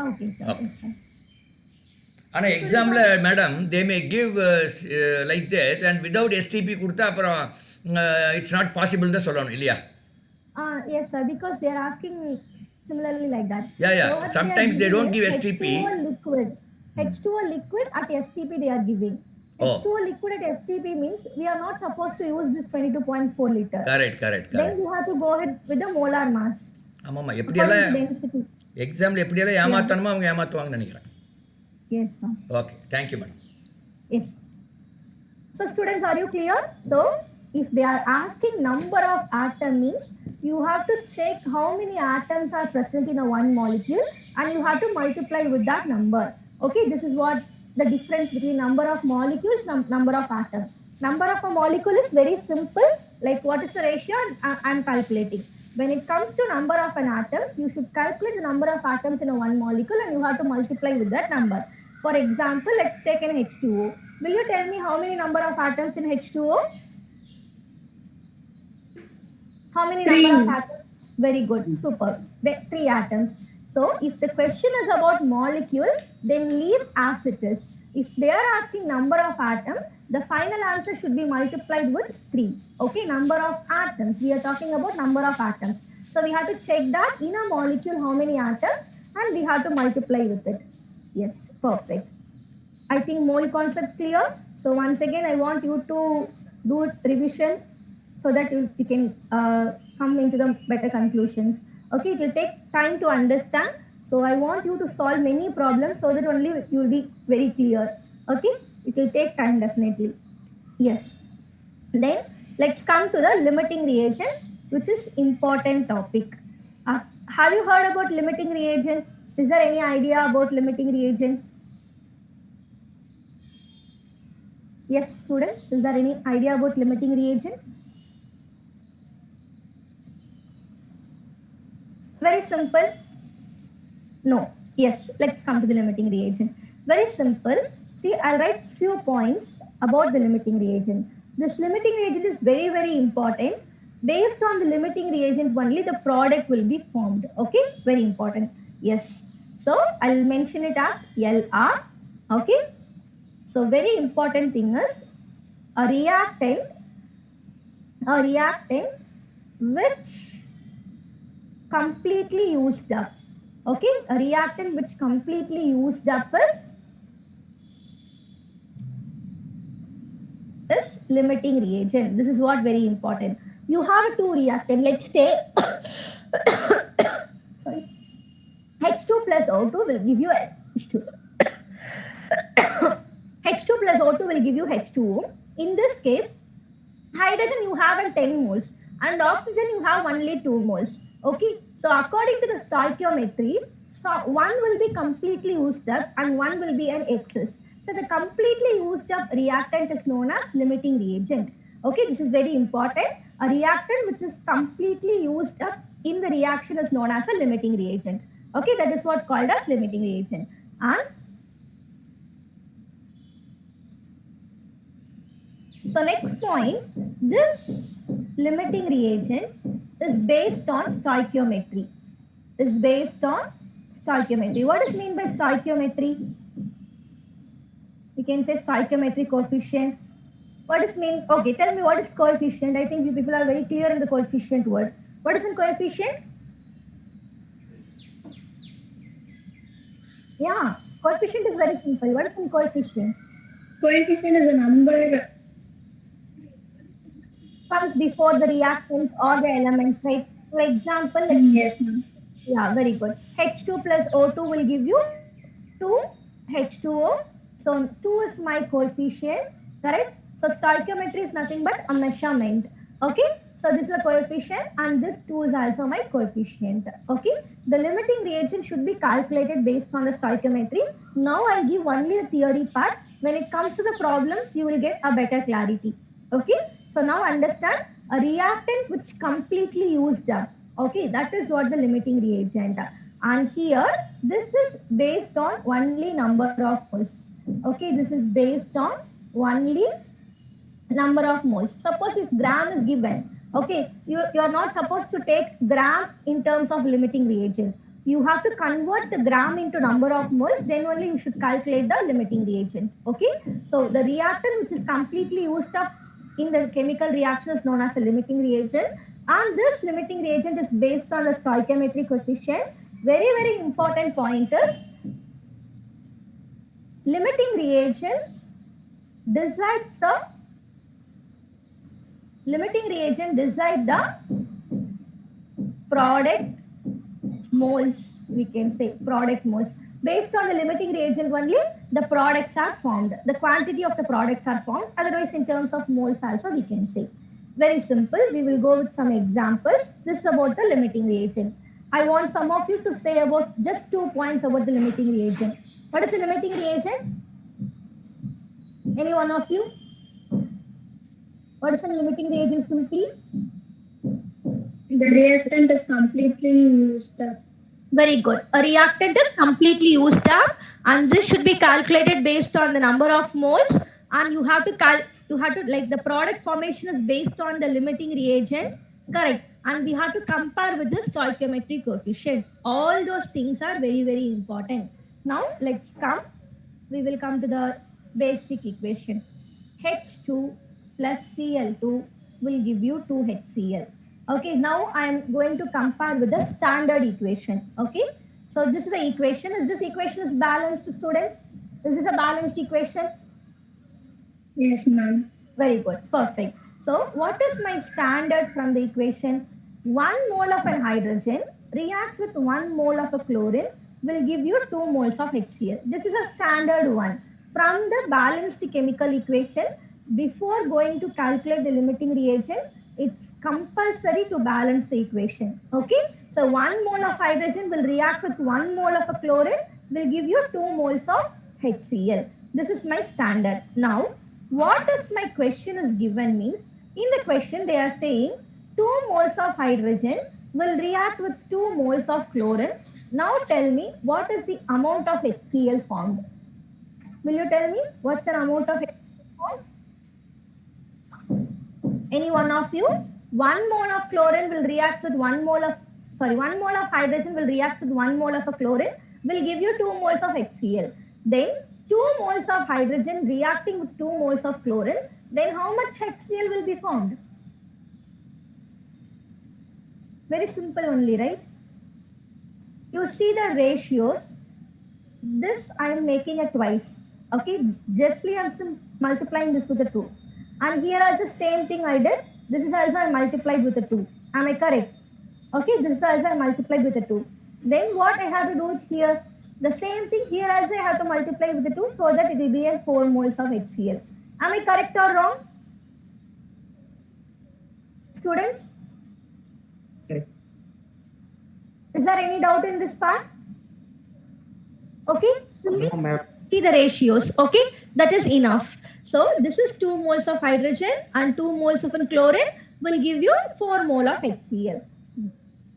Speaker 1: Okay, sir.
Speaker 2: Okay.
Speaker 1: Yes, sir.
Speaker 2: ஆனா எக்ஸாம்ல madam they may give like this and without STP கொடுத்தா அப்புறம் it's not possible தான் சொல்லணும் இல்லையா?
Speaker 1: Yes, sir. Because they are asking similarly like that.
Speaker 2: Yeah.
Speaker 1: So what
Speaker 2: Sometimes they
Speaker 1: are
Speaker 2: don't
Speaker 1: giving
Speaker 2: give
Speaker 1: is
Speaker 2: STP.
Speaker 1: H2O liquid. H2O liquid at STP they are giving.
Speaker 2: Oh.
Speaker 1: H2O liquid at STP means we are not supposed to use this 22.4 liter.
Speaker 2: Correct.
Speaker 1: Then we have to go ahead with the molar mass.
Speaker 2: ஆமாம்மா
Speaker 1: According to
Speaker 2: எப்படியெல்லாம்
Speaker 1: density.
Speaker 2: எக்ஸாம்ல எப்படியெல்லாம் ஏமாத்தணுமோ அவங்க ஏமாத்துவாங்கன்னு நினைக்கிறேன்.
Speaker 1: Yes, sir.
Speaker 2: Okay thank you madam.
Speaker 1: Yes. So students, are you clear? So if they are asking number of atom means you have to check how many atoms are present in a one molecule and you have to multiply with that number. Okay, this is what the difference between number of molecules, number of atom. Number of a molecule is very simple. Like what is the ratio? I'm calculating. When it comes to number of an atoms, you should calculate the number of atoms in a one molecule and you have to multiply with that number. For example, let's take an H2O. Will you tell me how many number of atoms in H2O? How many number of atoms? Very good. Super. 3 atoms. So if the question is about molecule, then leave as it is. If they are asking number of atom, the final answer should be multiplied with 3. Okay, number of atoms. We are talking about number of atoms. So we have to check that in a molecule how many atoms and we have to multiply with it. Yes, perfect. I think mole concept clear. So once again, I want you to do revision so that you can come into the better conclusions. Okay, it will take time to understand. So I want you to solve many problems so that only you will be very clear. Okay, it will take time definitely. Yes. Then let's come to the limiting reagent, which is important topic. Have you heard about limiting reagent? Is there any idea about limiting reagent? Yes, students, is there any idea about limiting reagent? Very simple. No. Yes, let's come to the limiting reagent. Very simple. See, I'll write few points about the limiting reagent. This limiting reagent is very, very important. Based on the limiting reagent only, the product will be formed. Okay, very important. Yes. So I'll mention it as LR. Okay. So very important thing is a reactant which completely used up. Okay, a reactant which completely used up is limiting reagent. This is what very important. You have two reactant. Let's take sorry. H2 plus O2 will give you H2. H2 plus O2 will give you H2O. In this case, hydrogen you have at 10 moles and oxygen you have only 2 moles. Okay, so according to the stoichiometry, so one will be completely used up and one will be an excess. So the completely used up reactant is known as limiting reagent. Okay, this is very important. A reactant which is completely used up in the reaction is known as a limiting reagent. Okay, that is what called as limiting reagent. And so next point, this limiting reagent is based on stoichiometry. Is based on stoichiometry. What is mean by stoichiometry? We can say stoichiometric coefficient. What is mean? Okay, tell me what is coefficient. I think you people are very clear in the coefficient word. What is in coefficient? Yeah, coefficient is very simple. What is in coefficient?
Speaker 3: Coefficient is a number.
Speaker 1: Comes before the reactants or the elements, right? For example, let's
Speaker 3: Yes, ma'am.
Speaker 1: yeah, very good. H2 plus O2 will give you 2 H2O. So 2 is my coefficient, correct? So stoichiometry is nothing but a measurement. Okay, so this is a coefficient and this 2 is also my coefficient. Okay, the limiting reagent should be calculated based on the stoichiometry. Now I'll give only the theory part. When it comes to the problems, you will get a better clarity. Okay, so now understand a reactant which completely used up. Okay, that is what the limiting reagent. And here, this is based on only number of moles. Okay, this is based on only number of moles. Suppose if gram is given, okay, you are not supposed to take gram in terms of limiting reagent. You have to convert the gram into number of moles, then only you should calculate the limiting reagent. Okay, so the reactant which is completely used up in the chemical reaction is known as a limiting reagent, and this limiting reagent is based on the stoichiometric coefficient. Very, very important point is limiting reagents decides the limiting reagent decide the product moles, we can say product moles. Based on the limiting reagent only, the products are formed. The quantity of the products are formed. Otherwise, in terms of moles also, we can say. Very simple. We will go with some examples. This is about the limiting reagent. I want some of you to say about just 2 points about the limiting reagent. What is the limiting reagent? Any one of you? What is the limiting reagent simply?
Speaker 3: The reactant is completely used up.
Speaker 1: Very good. A reactant is completely used up, and this should be calculated based on the number of moles. And you have to like the product formation is based on the limiting reagent, correct? And we have to compare with the stoichiometric coefficient. All those things are very, very important. Now let's come. We will come to the basic equation. H2 plus Cl2 will give you 2HCl. Okay, now I am going to compare with the standard equation. Okay, so this is the equation. Is this equation is balanced, students? Is this a balanced equation?
Speaker 3: Yes, ma'am.
Speaker 1: Very good, perfect. So what is my standard from the equation? 1 mole of an hydrogen reacts with 1 mole of a chlorine will give you 2 moles of HCl. This is a standard one. From the balanced chemical equation, before going to calculate the limiting reagent, it's compulsory to balance the equation. Okay, so 1 mole of hydrogen will react with 1 mole of a chlorine will give you 2 moles of HCl. This is my standard. Now, what is my question is given means, in the question they are saying 2 moles of hydrogen will react with 2 moles of chlorine. Now tell me what is the amount of HCl formed. Will you tell me what's the amount of HCl formed? Any one of you? 1 mole of chlorine will react with 1 mole of 1 mole of hydrogen will react with 1 mole of a chlorine will give you 2 moles of HCl. Then 2 moles of hydrogen reacting with 2 moles of chlorine, then how much HCl will be formed? Very simple only, right? You see the ratios. This I am making it twice. Okay, justly I am multiplying this with the 2. And here also same thing I did. This is also I multiplied with the 2. Am I correct? Okay, this is also I multiplied with the 2. Then what I have to do here? The same thing here also I have to multiply with the 2 so that it will be a 4 moles of HCl. Am I correct or wrong? Students, Is there any doubt in this part? Okay.
Speaker 4: No, ma'am.
Speaker 1: See the ratios. Okay. That is enough. So this is 2 moles of hydrogen and 2 moles of chlorine will give you 4 mole of HCl.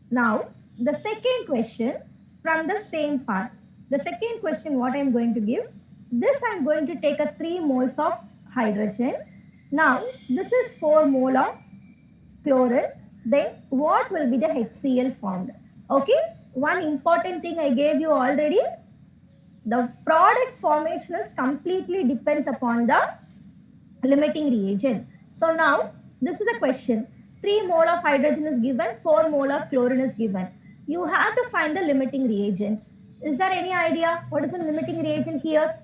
Speaker 1: Now, the second question from the same part. The second question what I am going to give. This I am going to take a 3 moles of hydrogen. Now, this is 4 mole of chlorine. Then what will be the HCl formed? Okay. One important thing I gave you already. The product formation is completely depends upon the limiting reagent. So now this is a question. 3 mole of hydrogen is given, 4 mole of chlorine is given. You have to find the limiting reagent. Is there any idea what is the limiting reagent here?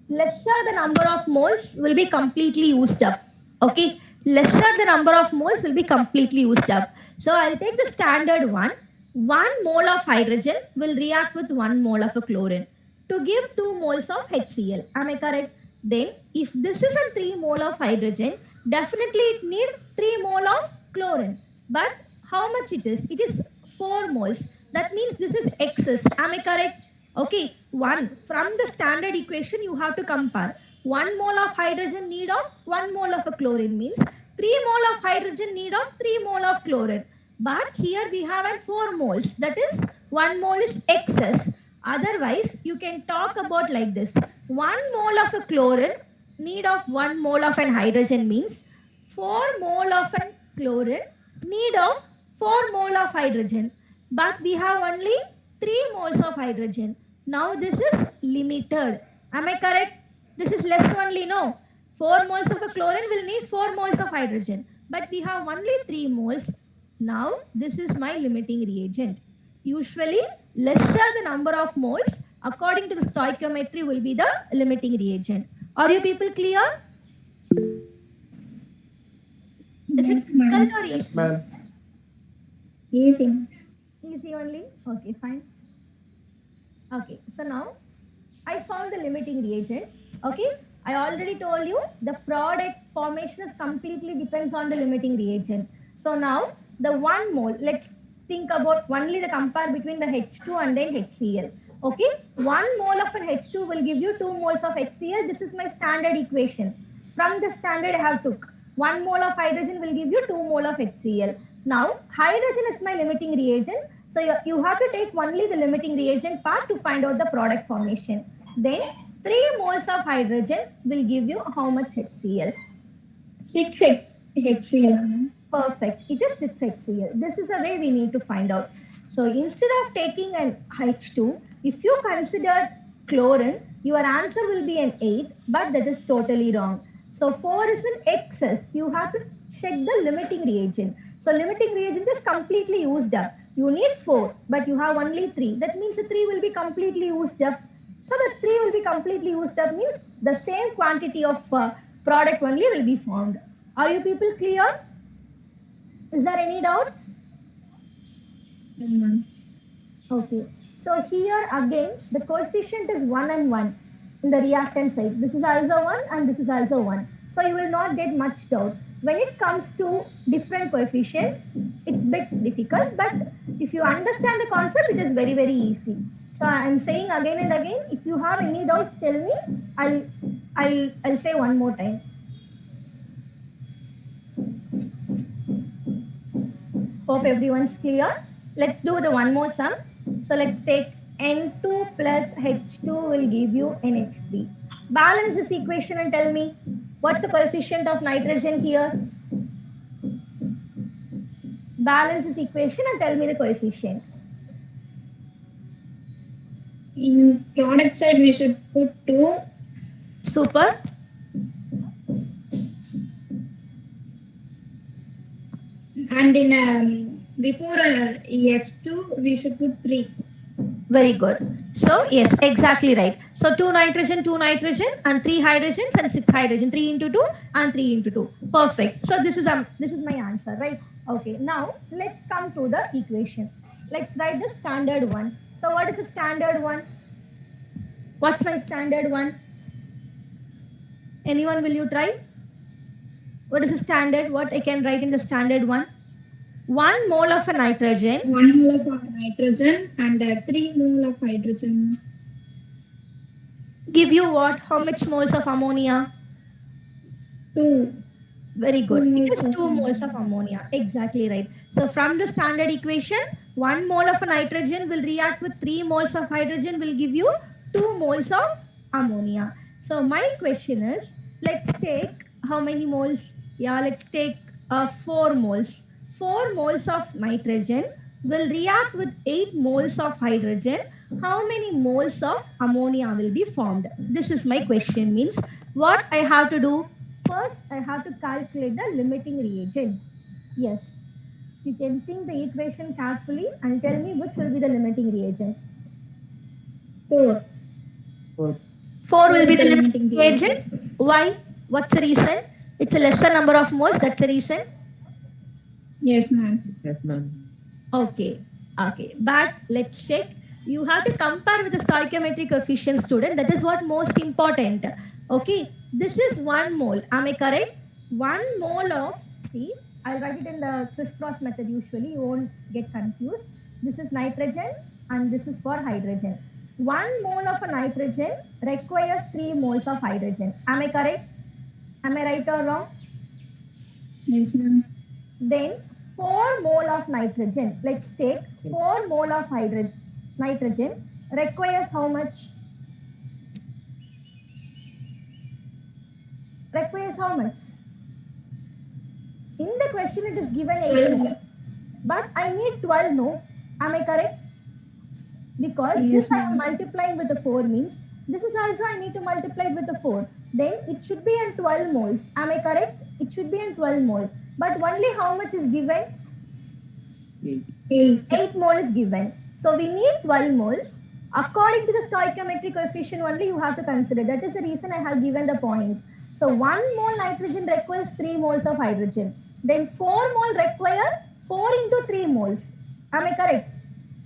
Speaker 1: Lesser the number of moles will be completely used up. Okay, lesser the number of moles will be completely used up. So I'll take the standard one. 1 mole of hydrogen will react with 1 mole of a chlorine to give 2 moles of HCl. Am I correct? Then if this is a 3 mole of hydrogen, definitely it need 3 mole of chlorine. But how much it is? It is 4 moles. That means this is excess. Am I correct? Okay, 1. From the standard equation, you have to compare. 1 mole of hydrogen need of 1 mole of a chlorine means 3 mole of hydrogen need of 3 mole of chlorine. But here we have an 4 moles. That is 1 mole is excess. Otherwise, you can talk about like this. 1 mole of a chlorine need of 1 mole of an hydrogen means 4 mole of an chlorine need of 4 mole of hydrogen. But we have only 3 moles of hydrogen. Now this is limited. Am I correct? This is less only, no. 4 moles of a chlorine will need 4 moles of hydrogen. But we have only 3 moles. Now this is my limiting reagent. Usually lesser the number of moles according to the stoichiometry will be the limiting reagent. Are you people clear? Is it difficult or easy?
Speaker 4: Yes, ma'am.
Speaker 3: Easy.
Speaker 1: Easy only? Okay, fine. Okay, so now I found the limiting reagent. Okay, I already told you the product formation is completely depends on the limiting reagent. So now the 1 mole, let's think about only the compare between the H2 and then HCl. Okay, 1 mole of an H2 will give you 2 moles of HCl. This is my standard equation. From the standard I have took 1 mole of hydrogen will give you 2 mole of HCl. Now hydrogen is my limiting reagent. So you have to take only the limiting reagent part to find out the product formation. Then 3 moles of hydrogen will give you how much HCl?
Speaker 3: 6 HCl.
Speaker 1: Perfect. It is 6 HCl. This is a way we need to find out. So instead of taking an H2, if you consider chlorine, your answer will be an 8, but that is totally wrong. So 4 is an excess. You have to check the limiting reagent. So limiting reagent is completely used up. You need 4, but you have only 3. That means the 3 will be completely used up. So the 3 will be completely used up means the same quantity of product only will be formed. Are you people clear? Is there any doubts? Okay. So here again, the coefficient is 1 and 1 in the reactant side. This is also 1 and this is also 1. So you will not get much doubt. When it comes to different coefficient, it's a bit difficult, but if you understand the concept, it is very, very easy. So I am saying again and again, if you have any doubts, tell me. I'll say one more time. Hope everyone's clear. Let's do the one more sum. So let's take N2 plus H2 will give you NH3. Balance this equation and tell me what's the coefficient of nitrogen here. Balance this equation and tell me the coefficient.
Speaker 3: In product side, we should put 2.
Speaker 1: Super.
Speaker 3: And in before F2, we should put 3.
Speaker 1: Very good. So yes, exactly right. So 2 nitrogen and 3 hydrogens and 6 hydrogen. 3 into 2 and 3 into 2. Perfect. So this is my answer, right? Okay. Now let's come to the equation. Let's write the standard one. So what is the standard one? What's my standard one? Anyone will you try? What is the standard? What I can write in the standard one? 1 mole of a nitrogen
Speaker 3: 1 mole of nitrogen and 3 mole of hydrogen.
Speaker 1: give you what? How much moles of ammonia?
Speaker 3: 2.
Speaker 1: Very
Speaker 3: 2
Speaker 1: good. It
Speaker 3: moles
Speaker 1: is
Speaker 3: of
Speaker 1: 2 moles of ammonia. Exactly right. So from the standard equation, 1 mole of a nitrogen will react with 3 moles of hydrogen will give you 2 moles of ammonia. So my question is, let's take how many moles? Yeah, let's take 4 moles. 4 moles of nitrogen will react with 8 moles of hydrogen. How many moles of ammonia will be formed? This is my question. Means what I have to do? First, I have to calculate the limiting reagent. Yes. You can think the equation carefully and tell me which will be the limiting reagent.
Speaker 3: 4.
Speaker 4: 4.
Speaker 1: 4 will be the
Speaker 3: Limiting
Speaker 1: limiting reagent. Why? What's the reason? It's a lesser number of moles. That's the reason.
Speaker 3: Yes, ma'am.
Speaker 4: Yes, ma'am.
Speaker 1: Okay. Okay. But let's check. You have to compare with the stoichiometric coefficient, student. That is what most important. Okay. This is 1 mole. Am I correct? 1 mole of, see, I'll write it in the crisscross method usually. You won't get confused. This is nitrogen and this is for hydrogen. 1 mole of a nitrogen requires 3 moles of hydrogen. Am I correct? Am I right or wrong?
Speaker 3: Yes, ma'am.
Speaker 1: Then 4 mole of nitrogen. Let's take 4 mole of nitrogen requires how much? Requires how much? In the question it is given 8 moles. But I need 12, no? Am I correct? Because this I am multiplying with the 4 means this is also I need to multiply it with the 4. Then it should be in 12 moles. Am I correct? It should be in 12 mole. But only how much is given?
Speaker 3: 8.
Speaker 1: 8 mole is given. So we need 12 moles. According to the stoichiometric coefficient only you have to consider. That is the reason I have given the point. So 1 mole nitrogen requires 3 moles of hydrogen. Then 4 mole require 4 into 3 moles. Am I correct?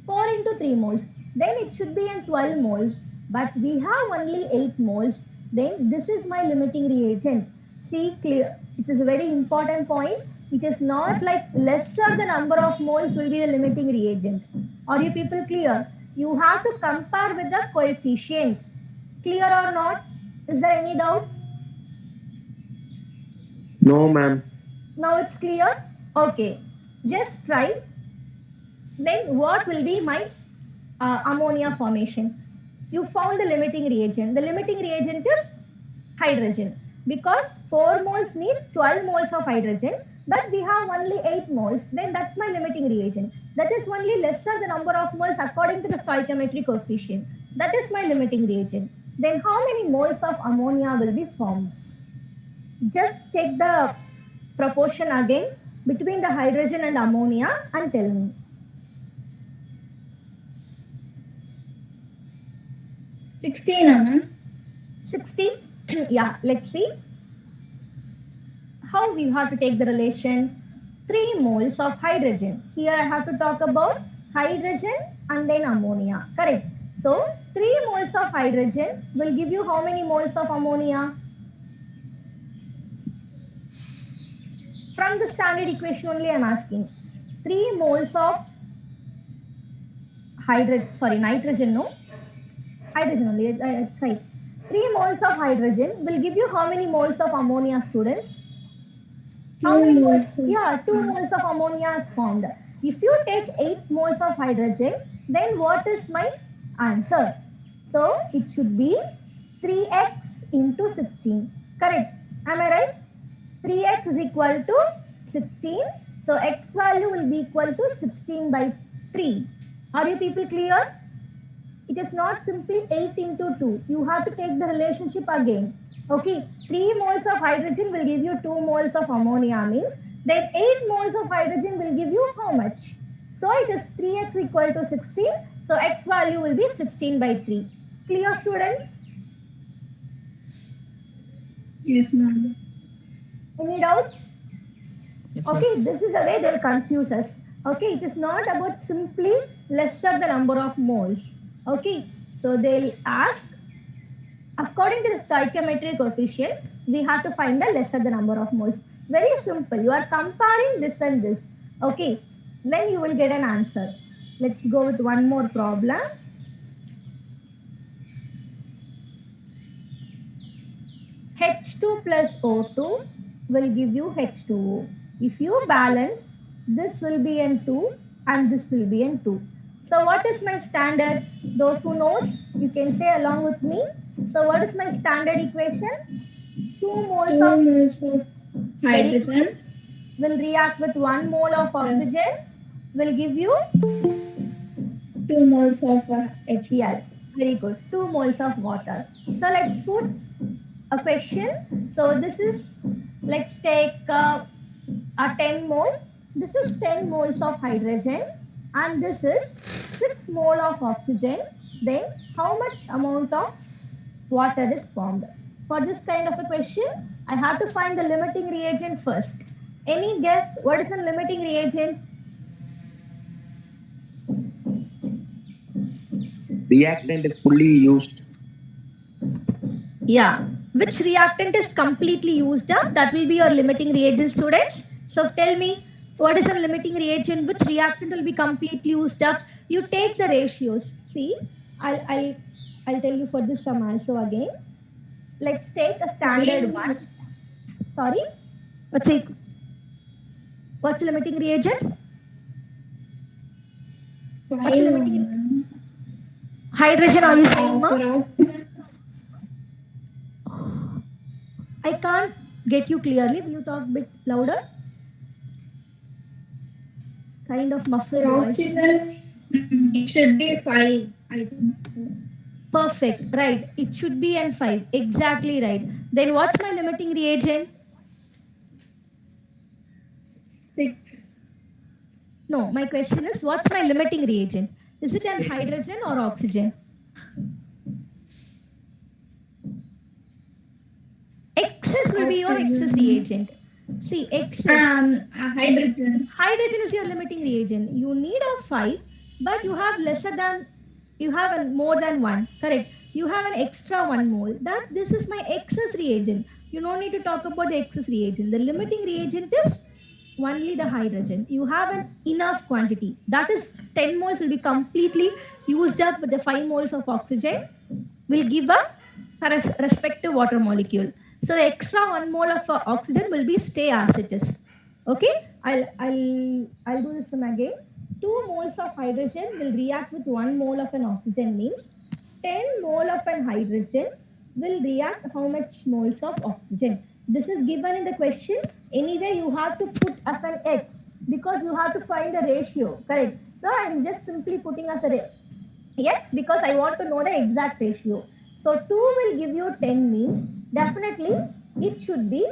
Speaker 1: 4 into 3 moles. Then it should be in 12 moles. But we have only 8 moles. Then this is my limiting reagent. See clear. It is a very important point. It is not like lesser the number of moles will be the limiting reagent. Are you people clear? You have to compare with the coefficient. Clear or not? Is there any doubts?
Speaker 5: No, ma'am.
Speaker 1: Now it's clear? Okay. Just try. Then what will be my ammonia formation? You found the limiting reagent. The limiting reagent is hydrogen. Because 4 moles need 12 moles of hydrogen, but we have only 8 moles, then that's my limiting reagent. That is only lesser the number of moles according to the stoichiometric coefficient. That is my limiting reagent. Then how many moles of ammonia will be formed? Just take the proportion again between the hydrogen and ammonia and tell me.
Speaker 3: 16, ma'am.
Speaker 1: 16? Yeah, let's see. How we have to take the relation? 3 moles of hydrogen. Here I have to talk about hydrogen and then ammonia. Correct. So 3 moles of hydrogen will give you how many moles of ammonia? From the standard equation only I am asking. 3 moles of nitrogen, no? Hydrogen only, it's right. 3 moles of hydrogen will give you how many moles of ammonia, students? How many moles? Yeah, 2 moles of ammonia is formed. If you take 8 moles of hydrogen, then what is my answer? So it should be 3x into 16. Correct. Am I right? 3x is equal to 16. So x value will be equal to 16 by 3. Are you people clear? It is not simply 8 into 2. You have to take the relationship again. Okay, 3 moles of hydrogen will give you 2 moles of ammonia means then 8 moles of hydrogen will give you how much? So it is 3x equal to 16. So x value will be 16 by 3. Clear, students?
Speaker 3: Yes, ma'am.
Speaker 1: Any doubts?
Speaker 4: Yes, ma'am.
Speaker 1: Okay, this is a way they'll confuse us. Okay, it is not about simply lesser the number of moles. Okay, so they'll ask, according to the stoichiometric coefficient, we have to find the lesser the number of moles. Very simple. You are comparing this and this. Okay, then you will get an answer. Let's go with one more problem. H2 plus O2 will give you H2O. If you balance, this will be N2 and this will be N2. So what is my standard? Those who knows, you can say along with me. So what is my standard equation? 2 moles
Speaker 3: 2
Speaker 1: of
Speaker 3: moles of hydrogen.
Speaker 1: will react with 1 mole of oxygen will give you
Speaker 3: 2 moles of H2O.
Speaker 1: yes, very good. 2 moles of water. So let's put a question. So this is, let's take a 10 mole. This is 10 moles of hydrogen and this is 6 mole of oxygen. Then how much amount of water is formed? For this kind of a question, I have to find the limiting reagent first. Any guess what is a limiting reagent?
Speaker 5: Reactant is fully used.
Speaker 1: Yeah. Which reactant is completely used up? That will be your limiting reagent, students. So tell me, what is a limiting reagent? Which reactant will be completely used up? You take the ratios. See, I'll tell you for this sum also again. Let's take a standard one. Sorry, what's the limiting reagent? What's the limiting hydrogen? Are you saying, ma? I can't get you clearly. Will you talk a bit louder? Kind of muffled voice.
Speaker 3: Oxygen, it should be 5, I think.
Speaker 1: Perfect. Right. It should be N5. Exactly right. Then what's my limiting reagent?
Speaker 3: 6.
Speaker 1: No, my question is, what's my limiting reagent? Is it an hydrogen or oxygen? Excess will be your excess reagent. See, excess.
Speaker 3: Hydrogen.
Speaker 1: Hydrogen is your limiting reagent. You need a 5, but you have lesser than, you have a more than 1. Correct. You have an extra 1 mole. That this is my excess reagent. You don't need to talk about the excess reagent. The limiting reagent is only the hydrogen. You have an enough quantity. That is 10 moles will be completely used up with the 5 moles of oxygen. Will give a respective water molecule. So the extra 1 mole of oxygen will be stay as it is. Okay, I'll do this one again. 2 moles of hydrogen will react with 1 mole of an oxygen, means 10 mole of an hydrogen will react how much moles of oxygen. This is given in the question. Anyway, you have to put as an X because you have to find the ratio. Correct. So I'm just simply putting as a X because I want to know the exact ratio. So 2 will give you 10, means definitely it should be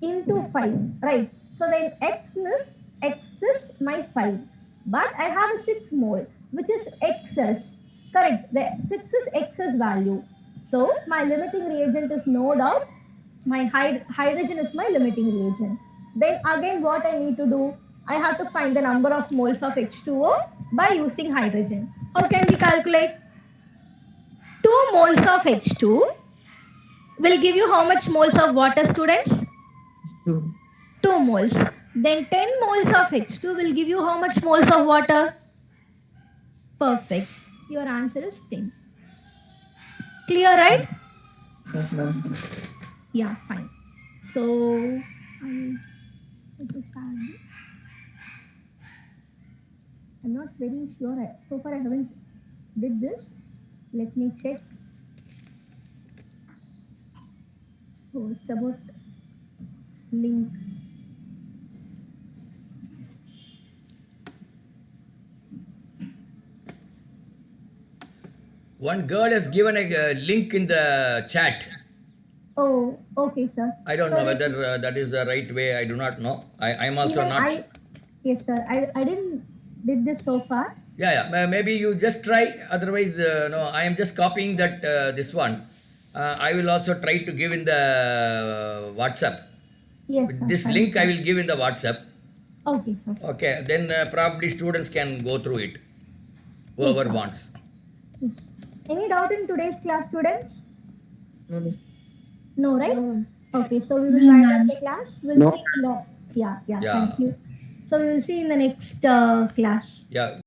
Speaker 1: into 5, right? So then X is my 5, but I have a 6 mole, which is excess. Correct. The 6 is excess value. So my limiting reagent is no doubt my hydrogen is my limiting reagent. Then again, what I need to do? I have to find the number of moles of H2O by using hydrogen. How can we calculate? 2 moles of H2 will give you how much moles of water, students?
Speaker 4: 2.
Speaker 1: 2 moles. Then 10 moles of H2 will give you how much moles of water? Perfect. Your answer is 10. Clear, right?
Speaker 4: Yes, ma'am.
Speaker 1: Yeah, fine. So, I'm going to start this. I'm not very sure. So far, I haven't did this. Let me check. Oh, it's about link.
Speaker 2: One girl has given a link in the chat.
Speaker 1: Oh, okay, sir.
Speaker 2: I don't
Speaker 1: So
Speaker 2: know
Speaker 1: let
Speaker 2: whether that is the right way. I do not know. I'm also
Speaker 1: even
Speaker 2: not.
Speaker 1: yes, sir. I didn't did this so far.
Speaker 2: Yeah. Maybe you just try. Otherwise, no. I am just copying that this one. I will also try to give in the WhatsApp.
Speaker 1: Yes, sir.
Speaker 2: This
Speaker 1: Fine,
Speaker 2: link
Speaker 1: sir.
Speaker 2: I will give in the WhatsApp.
Speaker 1: Okay, sir.
Speaker 2: Okay. Then probably students can go through it.
Speaker 1: Yes,
Speaker 2: Whoever
Speaker 1: sir.
Speaker 2: wants.
Speaker 1: Yes. Any doubt in today's class, students?
Speaker 4: No, miss.
Speaker 1: No, right?
Speaker 3: No.
Speaker 1: Okay, so we will wind up the class. We'll
Speaker 5: No.
Speaker 1: see in the yeah.
Speaker 2: Yeah.
Speaker 1: Thank you. So we will see in the next class.
Speaker 2: Yeah.